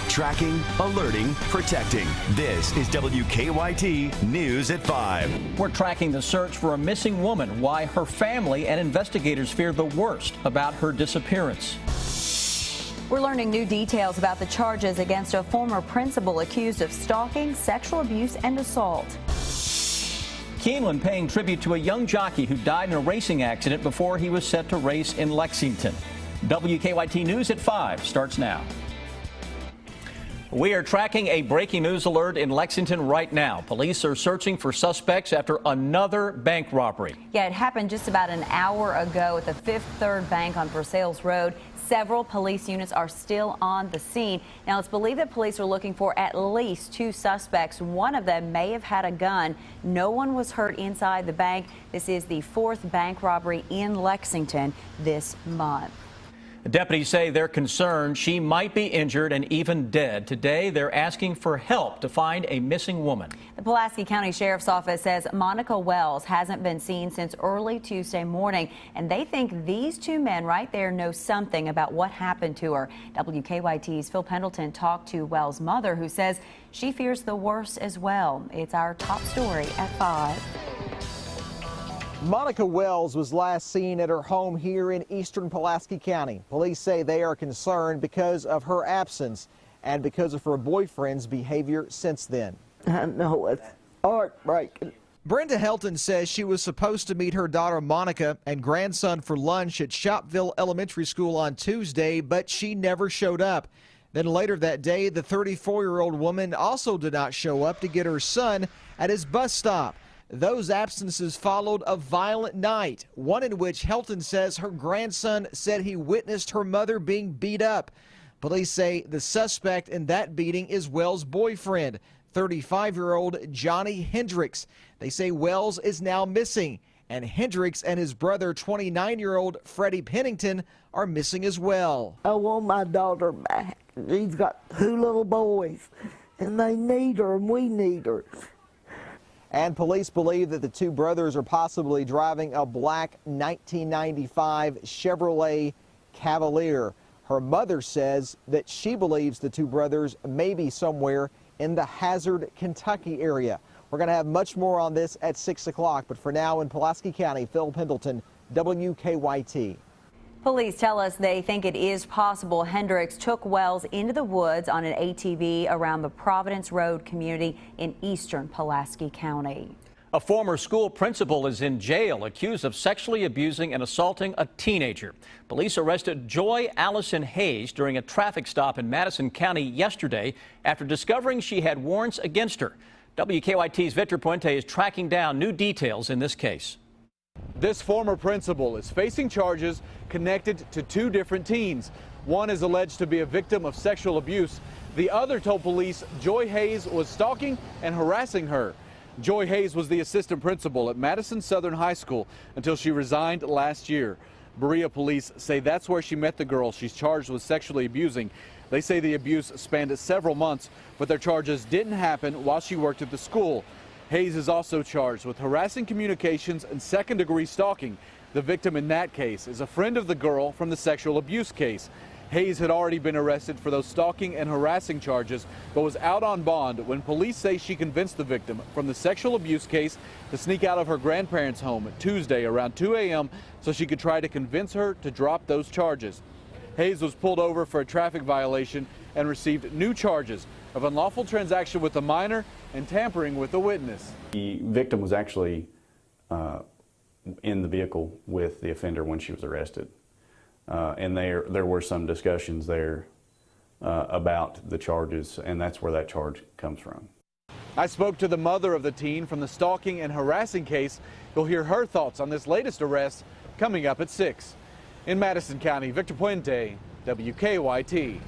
Tracking, alerting, protecting. This is WKYT News at 5. We're tracking the search for a missing woman, why her family and investigators fear the worst about her disappearance. We're learning new details about the charges against a former principal accused of stalking, sexual abuse, and assault. Keeneland paying tribute to a young jockey who died in a racing accident before he was set to race in Lexington. WKYT News at 5 starts now. We are tracking a breaking news alert in Lexington right now. Police are searching for suspects after another bank robbery. Yeah, it happened just about an hour ago at the Fifth Third Bank on Versailles Road. Several police units are still on the scene. Now, it's believed that police are looking for at least 2 suspects. One of them may have had a gun. No one was hurt inside the bank. This is the 4th bank robbery in Lexington this month. Deputies say they're concerned she might be injured and even dead. Today, they're asking for help to find a missing woman. The Pulaski County Sheriff's Office says Monica Wells hasn't been seen since early Tuesday morning, and they think these 2 men right there know something about what happened to her. WKYT's Phil Pendleton talked to Wells' mother, who says she fears the worst as well. It's our top story at 5. Monica Wells was last seen at her home here in eastern Pulaski County. Police say they are concerned because of her absence and because of her boyfriend's behavior since then. I know it's heartbreaking. Brenda Helton says she was supposed to meet her daughter Monica and grandson for lunch at Shopville Elementary School on Tuesday, but she never showed up. Then later that day, the 34-year-old woman also did not show up to get her son at his bus stop. Those absences followed a violent night, one in which Helton says her grandson said he witnessed her mother being beat up. Police say the suspect in that beating is Wells' boyfriend, 35-year-old Johnny Hendricks. They say Wells is now missing, and Hendricks and his brother, 29-year-old Freddie Pennington, are missing as well. I want my daughter back. She's got 2 little boys, and they need her, and we need her. And police believe that the 2 brothers are possibly driving a black 1995 Chevrolet Cavalier. Her mother says that she believes the 2 brothers may be somewhere in the Hazard, Kentucky area. We're going to have much more on this at 6 o'clock, but for now in Pulaski County, Phil Pendleton, WKYT. Police tell us they think it is possible Hendricks took Wells into the woods on an ATV around the Providence Road community in eastern Pulaski County. A former school principal is in jail accused of sexually abusing and assaulting a teenager. Police arrested Joy Allison Hayes during a traffic stop in Madison County yesterday after discovering she had warrants against her. WKYT's Victor Puente is tracking down new details in this case. This former principal is facing charges connected to 2 different teens. One is alleged to be a victim of sexual abuse. The other told police Joy Hayes was stalking and harassing her. Joy Hayes was the assistant principal at Madison Southern High School until she resigned last year. Berea police say that's where she met the girl she's charged with sexually abusing. They say the abuse spanned several months, but their charges didn't happen while she worked at the school. Hayes is also charged with harassing communications and second-degree stalking. The victim in that case is a friend of the girl from the sexual abuse case. Hayes had already been arrested for those stalking and harassing charges, but was out on bond when police say she convinced the victim from the sexual abuse case to sneak out of her grandparents' home Tuesday around 2 a.m. so she could try to convince her to drop those charges. Hayes was pulled over for a traffic violation and received new charges of unlawful transaction with a minor and tampering with a witness. The victim was actually in the vehicle with the offender when she was arrested. And there were some discussions there about the charges, and that's where that charge comes from. I spoke to the mother of the teen from the stalking and harassing case. You'll hear her thoughts on this latest arrest coming up at 6. In Madison County, Victor Puente, WKYT.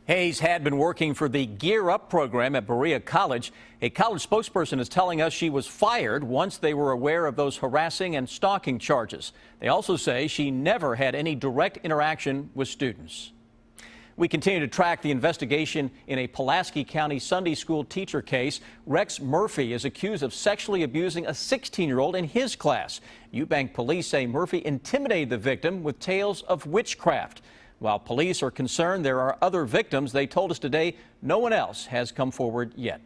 Hayes had been working for the Gear Up program at Berea College. A college spokesperson is telling us she was fired once they were aware of those harassing and stalking charges. They also say she never had any direct interaction with students. We continue to track the investigation in a Pulaski County Sunday school teacher case. Rex Murphy is accused of sexually abusing a 16-year-old in his class. Eubank police say Murphy intimidated the victim with tales of witchcraft. While police are concerned there are other victims, they told us today no one else has come forward yet.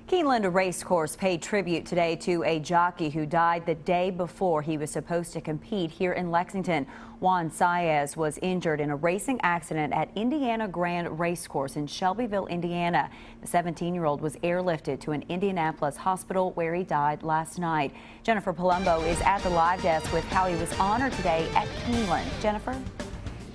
Keeneland Racecourse paid tribute today to a jockey who died the day before he was supposed to compete here in Lexington. Juan Saez was injured in a racing accident at Indiana Grand Racecourse in Shelbyville, Indiana. The 17-year-old was airlifted to an Indianapolis hospital where he died last night. Jennifer Palumbo is at the live desk with how he was honored today at Keeneland. Jennifer?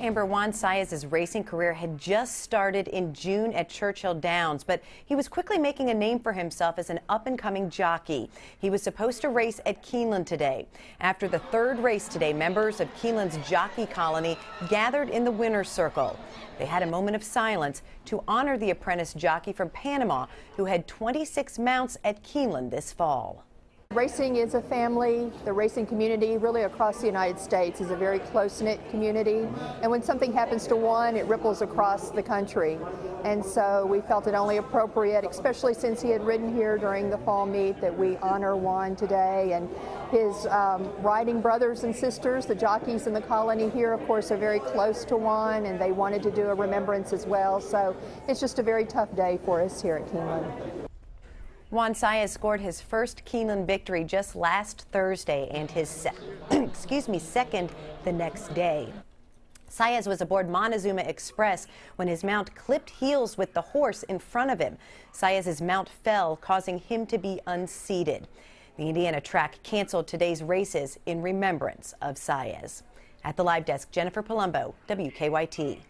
Amber, Juan Saez's racing career had just started in June at Churchill Downs, but he was quickly making a name for himself as an up-and-coming jockey. He was supposed to race at Keeneland today. After the third race today, members of Keeneland's jockey colony gathered in the winner's circle. They had a moment of silence to honor the apprentice jockey from Panama who had 26 mounts at Keeneland this fall. Racing is a family. The racing community really across the United States is a very close-knit community, and when something happens to one, it ripples across the country. And so we felt it only appropriate, especially since he had ridden here during the fall meet, that we honor Juan today. And his riding brothers and sisters, the jockeys in the colony here, of course, are very close to Juan, and they wanted to do a remembrance as well. So it's just a very tough day for us here at Keeneland. Juan Saez scored his first Keeneland victory just last Thursday and his second the next day. Saez was aboard Montezuma Express when his mount clipped heels with the horse in front of him. Saez's mount fell, causing him to be unseated. The Indiana track canceled today's races in remembrance of Saez. At the live desk, Jennifer Palumbo, WKYT.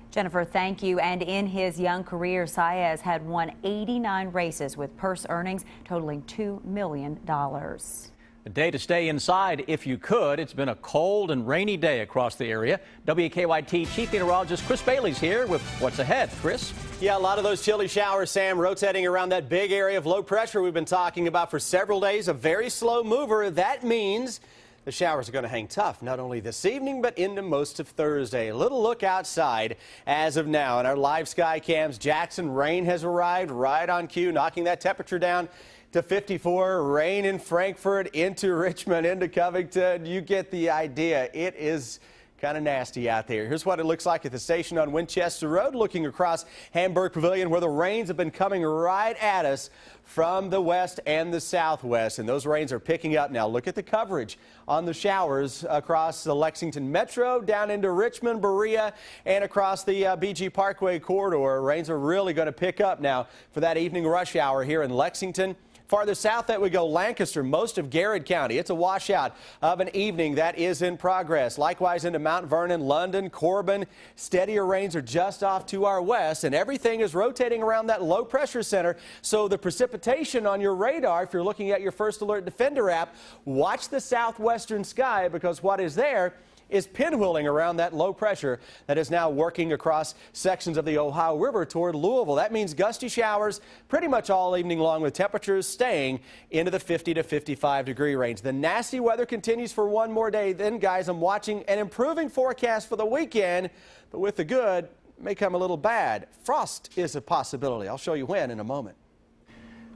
Jennifer, thank you. And in his young career, Saez had won 89 races with purse earnings totaling $2 million. A day to stay inside if you could. It's been a cold and rainy day across the area. WKYT Chief Meteorologist Chris Bailey's here with what's ahead. Chris? Yeah, a lot of those chilly showers, Sam, rotating around that big area of low pressure we've been talking about for several days. A very slow mover. That means the showers are going to hang tough, not only this evening, but into most of Thursday. A little look outside as of now. In our live sky cams, Jackson, rain has arrived right on cue, knocking that temperature down to 54. Rain in Frankfort, into Richmond, into Covington. You get the idea. It is kind of nasty out there. Here's what it looks like at the station on Winchester Road, looking across Hamburg Pavilion, where the rains have been coming right at us from the west and the southwest, and those rains are picking up now. Look at the coverage on the showers across the Lexington Metro, down into Richmond, Berea, and across the BG Parkway corridor. Rains are really going to pick up now for that evening rush hour here in Lexington. Farther south that we go, Lancaster, most of Garrett County. It's a washout of an evening that is in progress. Likewise into Mount Vernon, London, Corbin. Steadier rains are just off to our west, and everything is rotating around that low pressure center. So the precipitation on your radar, if you're looking at your First Alert Defender app, watch the southwestern sky, because what is there is pinwheeling around that low pressure that is now working across sections of the Ohio River toward Louisville. That means gusty showers pretty much all evening long, with temperatures staying into the 50 to 55 degree range. The nasty weather continues for one more day. Then, guys, I'm watching an improving forecast for the weekend, but with the good may come a little bad. Frost is a possibility. I'll show you when in a moment.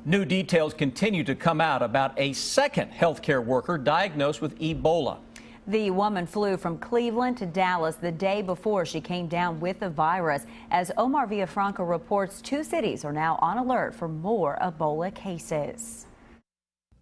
New details continue to come out about a second healthcare worker diagnosed with Ebola. The woman flew from Cleveland to Dallas the day before she came down with the virus. As Omar Villafranca reports, 2 cities are now on alert for more Ebola cases.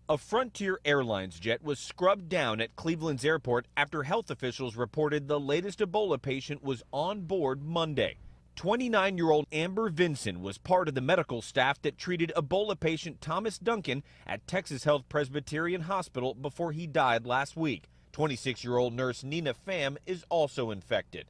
A Frontier Airlines jet was scrubbed down at Cleveland's airport after health officials reported the latest Ebola patient was on board Monday. 29-year-old Amber Vinson was part of the medical staff that treated Ebola patient Thomas Duncan at Texas Health Presbyterian Hospital before he died last week. 26-year-old nurse Nina Pham is also infected.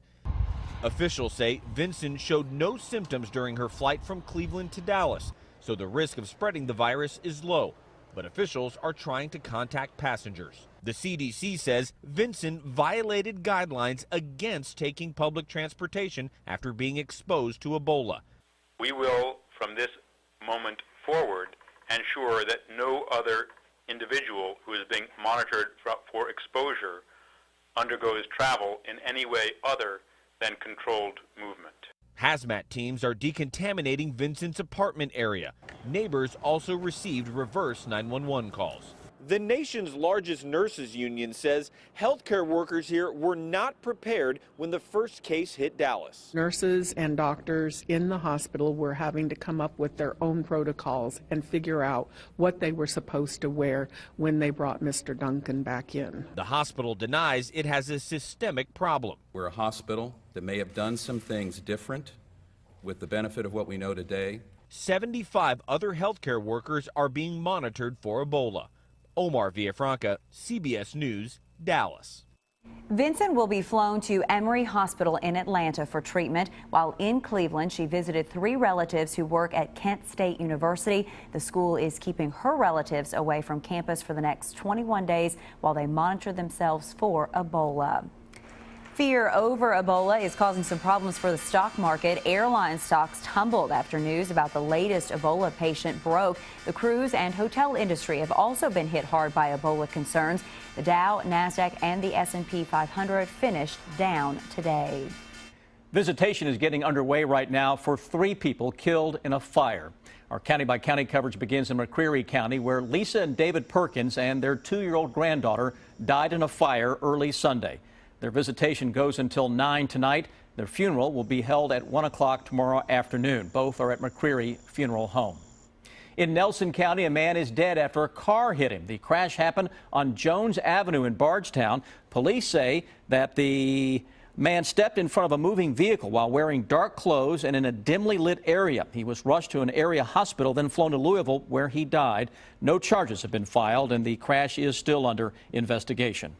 Officials say Vinson showed no symptoms during her flight from Cleveland to Dallas, so the risk of spreading the virus is low. But officials are trying to contact passengers. The CDC says Vinson violated guidelines against taking public transportation after being exposed to Ebola. We will, from this moment forward, ensure that no other individual who is being monitored for exposure undergoes travel in any way other than controlled movement. Hazmat teams are decontaminating Vincent's apartment area. Neighbors also received reverse 911 calls. The nation's largest nurses union says healthcare workers here were not prepared when the first case hit Dallas. Nurses and doctors in the hospital were having to come up with their own protocols and figure out what they were supposed to wear when they brought Mr. Duncan back in. The hospital denies it has a systemic problem. We're a hospital that may have done some things different with the benefit of what we know today. 75 other healthcare workers are being monitored for Ebola. Omar Villafranca, CBS News, Dallas. Vincent will be flown to Emory Hospital in Atlanta for treatment. While in Cleveland, she visited 3 relatives who work at Kent State University. The school is keeping her relatives away from campus for the next 21 days while they monitor themselves for Ebola. Fear over Ebola is causing some problems for the stock market. Airline stocks tumbled after news about the latest Ebola patient broke. The cruise and hotel industry have also been hit hard by Ebola concerns. The Dow, NASDAQ, and the S&P 500 finished down today. Visitation is getting underway right now for 3 people killed in a fire. Our county-by-county coverage begins in McCreary County, where Lisa and David Perkins and their 2-year-old granddaughter died in a fire early Sunday. Their visitation goes until 9 tonight. Their funeral will be held at 1 o'clock tomorrow afternoon. Both are at McCreary Funeral Home. In Nelson County, a man is dead after a car hit him. The crash happened on Jones Avenue in Bardstown. Police say that the man stepped in front of a moving vehicle while wearing dark clothes and in a dimly lit area. He was rushed to an area hospital, then flown to Louisville, where he died. No charges have been filed, and the crash is still under investigation.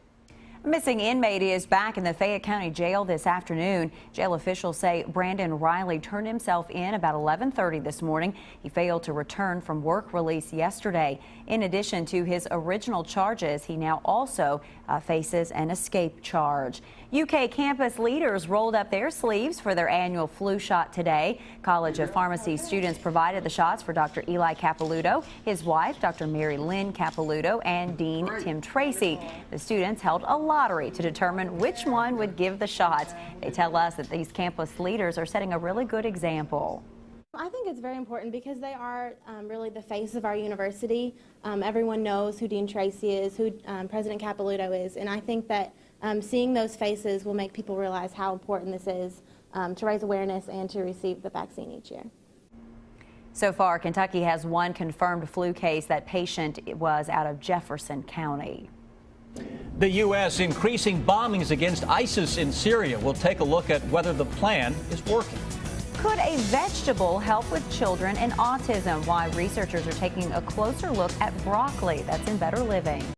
A missing inmate is back in the Fayette County Jail this afternoon. Jail officials say Brandon Riley turned himself in about 11:30 this morning. He failed to return from work release yesterday. In addition to his original charges, he now also faces an escape charge. UK campus leaders rolled up their sleeves for their annual flu shot today. College of Pharmacy students provided the shots for Dr. Eli Capilouto, his wife, Dr. Mary Lynn Capilouto, and Dean Tim Tracy. The students held a lottery to determine which one would give the shots. They tell us that these campus leaders are setting a really good example. I think it's very important because they are really the face of our university. Everyone knows who Dean Tracy is, who President Capilouto is, and I think that seeing those faces will make people realize how important this is to raise awareness and to receive the vaccine each year. So far, Kentucky has 1 confirmed flu case. That patient was out of Jefferson County. The U.S. increasing bombings against ISIS in Syria. We'll take a look at whether the plan is working. Could a vegetable help with children and autism? Why researchers are taking a closer look at broccoli. That's in Better Living.